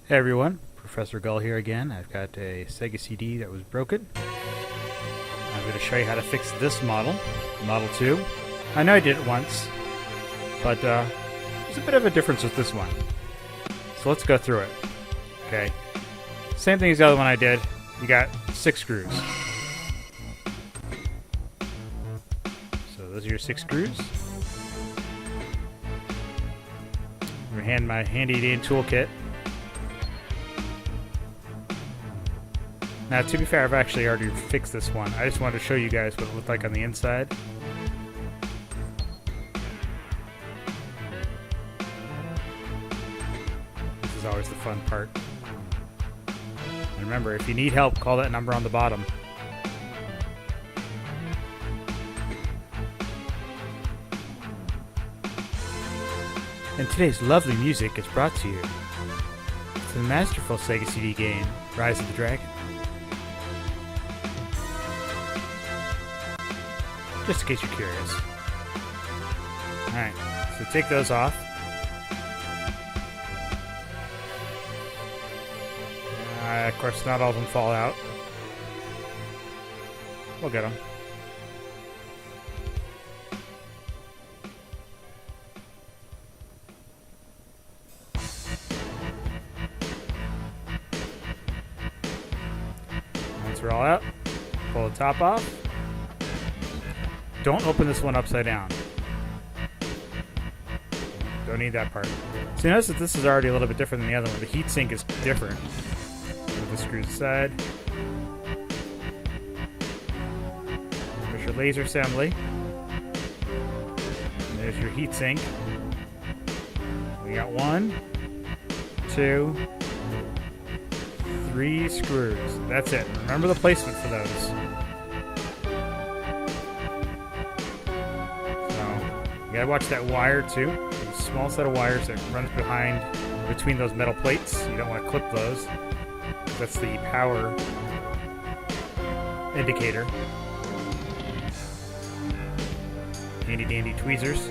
Hey everyone, Professor Gull here again. I've got a Sega CD that was broken. I'm going to show you how to fix this model, Model 2. I know I did it once, but there's a bit of a difference with this one. So let's go through it. Okay, same thing as the other one I did. You got 6 screws. So those are your 6 screws. I'm going to hand my handy-dandy toolkit. Now, to be fair, I've actually already fixed this one. I just wanted to show you guys what it looked like on the inside. This is always the fun part. And remember, if you need help, call that number on the bottom. And today's lovely music is brought to you from the masterful Sega CD game, Rise of the Dragon. Just in case you're curious. Alright, so take those off. Of course, not all of them fall out. We'll get them. Once they're all out, pull the top off. Don't open this one upside down. Don't need that part. So you notice that this is already a little bit different than the other one. The heatsink is different. Move the screws aside. There's your laser assembly. And there's your heatsink. We got 1, 2, 3 screws. That's it. Remember the placement for those. You gotta watch that wire too. There's a small set of wires that runs between those metal plates. You don't want to clip those. That's the power indicator. Handy dandy tweezers.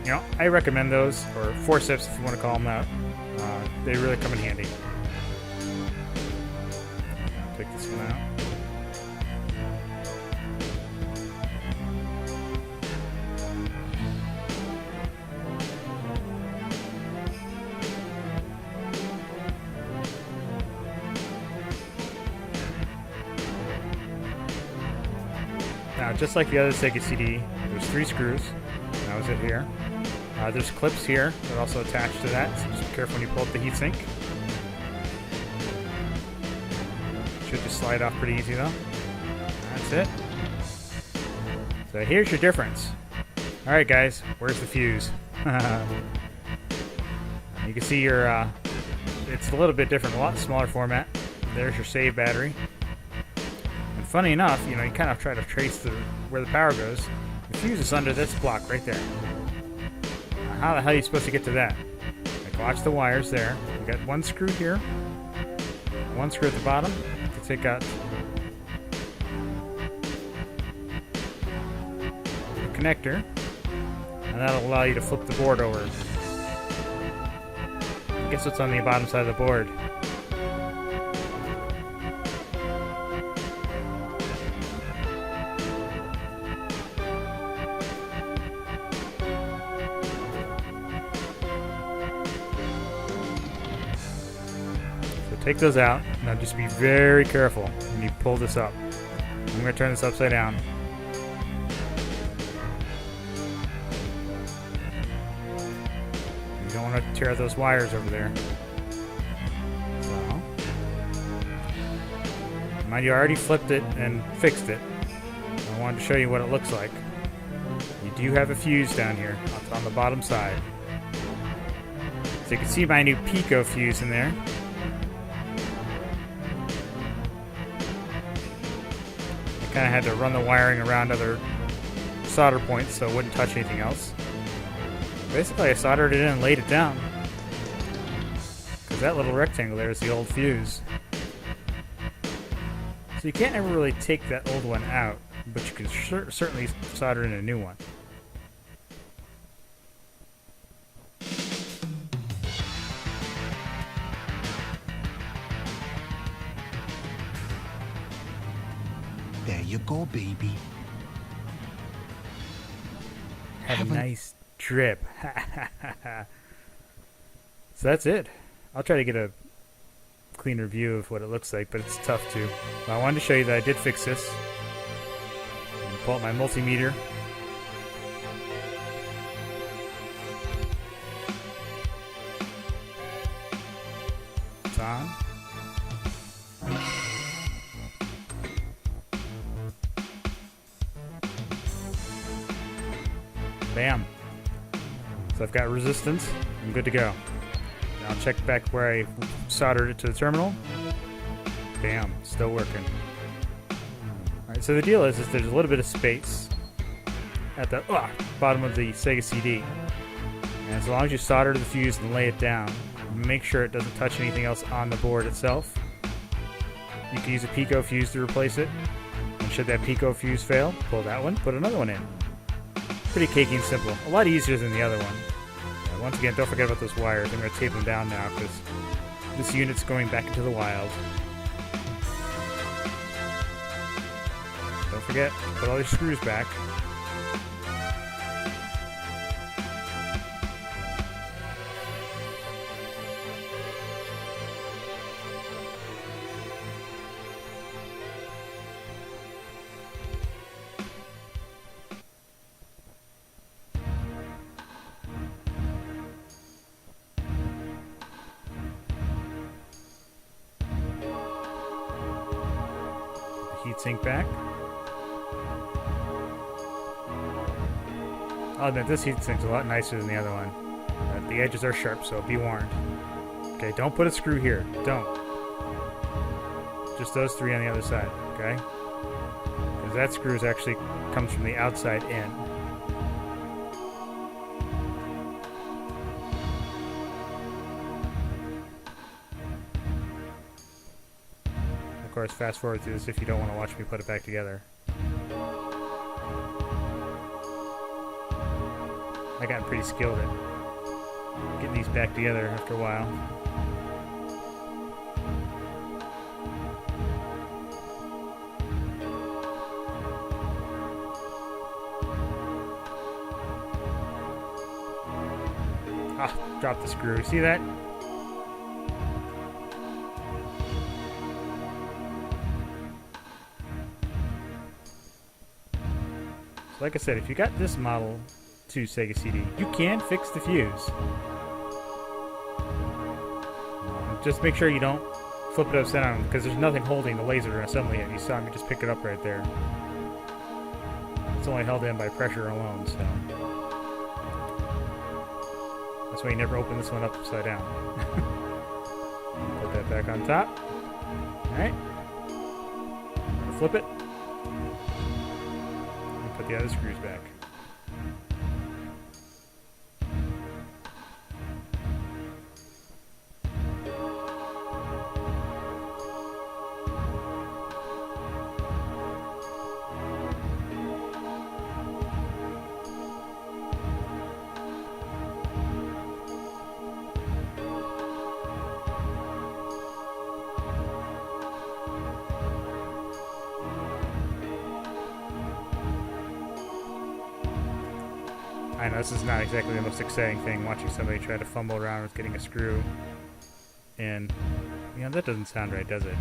You know, I recommend those, or forceps if you want to call them that. They really come in handy. I'll take this one out. Now, just like the other Sega CD, there's 3 screws. That was it here. There's clips here that are also attached to that, so just be careful when you pull up the heatsink. Should just slide off pretty easy though. That's it. So here's your difference. Alright guys, where's the fuse? You can see your, it's a little bit different, a lot smaller format. There's your save battery. Funny enough, you know, you kind of try to trace where the power goes. The fuse is under this block right there. Now, how the hell are you supposed to get to that? Like, watch the wires there. We got 1 screw here, 1 screw at the bottom to take out the connector, and that'll allow you to flip the board over. Guess what's on the bottom side of the board? Take those out. Now just be very careful when you pull this up. I'm going to turn this upside down. You don't want to tear those wires over there. So, mind you, I already flipped it and fixed it. I wanted to show you what it looks like. You do have a fuse down here on the bottom side. So you can see my new Pico fuse in there. Kind of had to run the wiring around other solder points so it wouldn't touch anything else. Basically, I soldered it in and laid it down. Because that little rectangle there is the old fuse. So you can't ever really take that old one out, but you can certainly solder in a new one. There you go, baby. Have a nice trip. So that's it. I'll try to get a cleaner view of what it looks like, but it's tough to. But I wanted to show you that I did fix this. And pull out my multimeter. It's on. Bam. So I've got resistance. I'm good to go. Now I'll check back where I soldered it to the terminal. Bam. Still working. Alright, so the deal is there's a little bit of space at the bottom of the Sega CD. And as long as you solder the fuse and lay it down, make sure it doesn't touch anything else on the board itself. You can use a Pico fuse to replace it. And should that Pico fuse fail, pull that one, put another one in. Pretty cakey and simple. A lot easier than the other one. Once again, don't forget about those wires. I'm going to tape them down now because this unit's going back into the wild. Don't forget, put all your screws back. Heatsink back. I'll admit this heatsink's a lot nicer than the other one. The edges are sharp, so be warned. Okay, don't put a screw here. Don't. Just those three on the other side, okay? Because that screw actually comes from the outside in. Of course, fast forward through this if you don't want to watch me put it back together. I got pretty skilled at getting these back together after a while. Drop the screw. See that? So like I said, if you got this model to Sega CD, you can fix the fuse. Just make sure you don't flip it upside down because there's nothing holding the laser assembly in. You saw me just pick it up right there. It's only held in by pressure alone, so that's why you never open this one up upside down. Put that back on top. Alright. Flip it. And put the other screws back. I know this is not exactly the most exciting thing, watching somebody try to fumble around with getting a screw in. You know, that doesn't sound right, does it?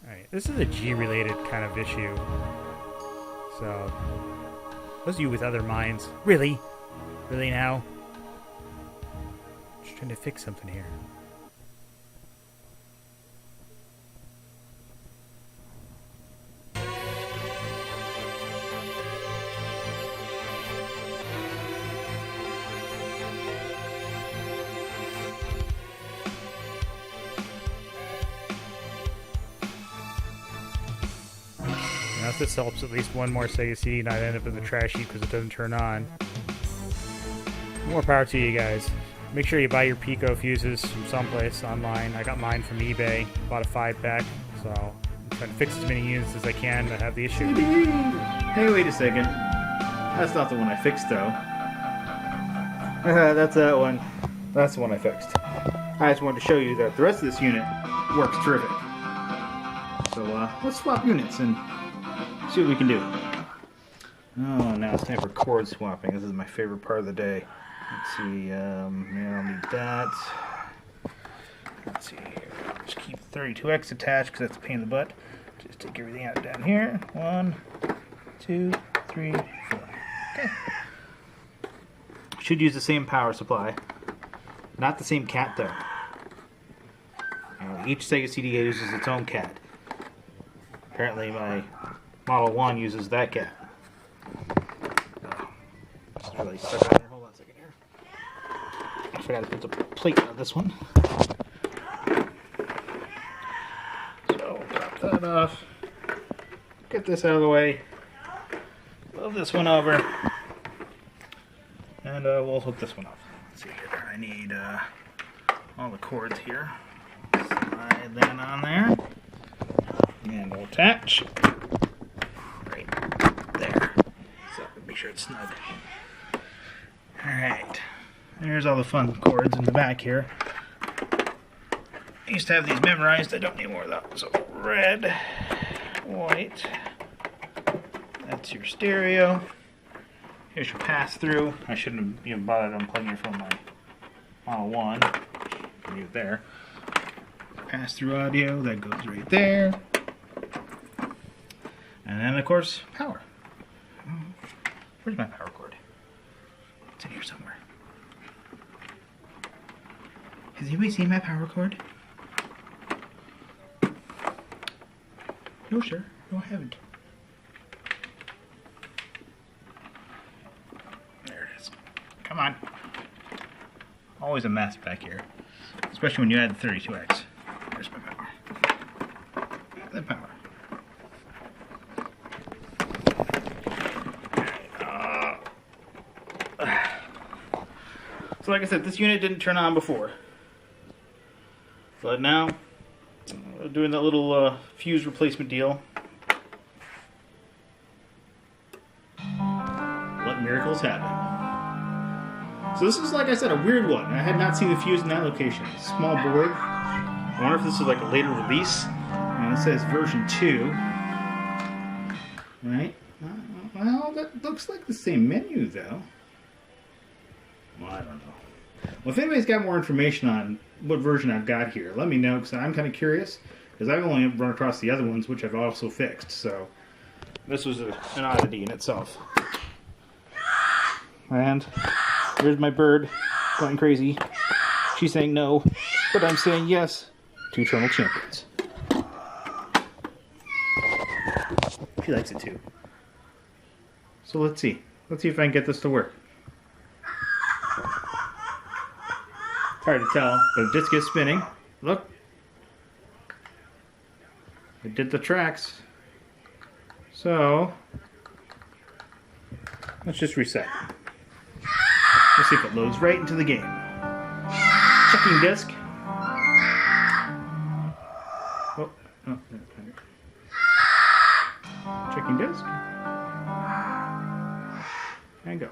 Alright, this is a G-related kind of issue. So, those of you with other minds, really? Really now? Just trying to fix something here. If this helps at least one more Sega CD not end up in the trash heap because it doesn't turn on. More power to you guys. Make sure you buy your Pico fuses from someplace online. I got mine from eBay. Bought a 5-pack, so I'm trying to fix as many units as I can that have the issue. Hey, wait a second. That's not the one I fixed, though. That's that one. That's the one I fixed. I just wanted to show you that the rest of this unit works terrific. So, let's swap units and see what we can do. Oh, now it's time for chord swapping. This is my favorite part of the day. Let's see, yeah, I'll need that. Let's see here. Just keep 32X attached because that's a pain in the butt. Just take everything out down here. 1, 2, 3, 4. Okay. Should use the same power supply. Not the same cat though. Each Sega CD uses its own cat. Apparently my Model 1 uses that cat. Just really stuck on there. Hold on a second here. I forgot to put the plate on this one. So pop that off. Get this out of the way. Move this one over. And we'll hook this one up. Let's see here. I need all the cords here. Slide that on there. And we'll attach. Right there. So make sure it's snug. Alright. There's all the fun cords in the back here. I used to have these memorized. I don't need more of those. So red, white. That's your stereo. Here's your pass-through. I shouldn't have even bothered unplugging it from my Model 1. Leave it there. Pass-through audio, that goes right there. And then, of course, power. Where's my power cord? It's in here somewhere. Has anybody seen my power cord? No, sir. No, I haven't. There it is. Come on. Always a mess back here. Especially when you add the 32X. There's my power. The power. So like I said, this unit didn't turn on before. But now, doing that little fuse replacement deal. What miracles happen. So this is, like I said, a weird one. I had not seen the fuse in that location. Small board. I wonder if this is like a later release. And it says version 2. Right? Well, that looks like the same menu, though. Well, I don't know. Well, if anybody's got more information on what version I've got here, let me know, because I'm kind of curious. Because I've only run across the other ones, which I've also fixed. So this was an oddity in itself. And there's my bird going crazy. She's saying no, but I'm saying yes. 2 Eternal Champions. She likes it too. So let's see. Let's see if I can get this to work. It's hard to tell, but it just gets spinning. Look. It did the tracks. So let's just reset. Let's see if it loads right into the game. Checking disk. Oh, no. Checking disk. And go.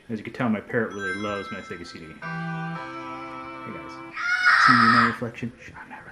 As you can tell, my parrot really loves my Sega CD. Hey guys, see me in my reflection? I'm not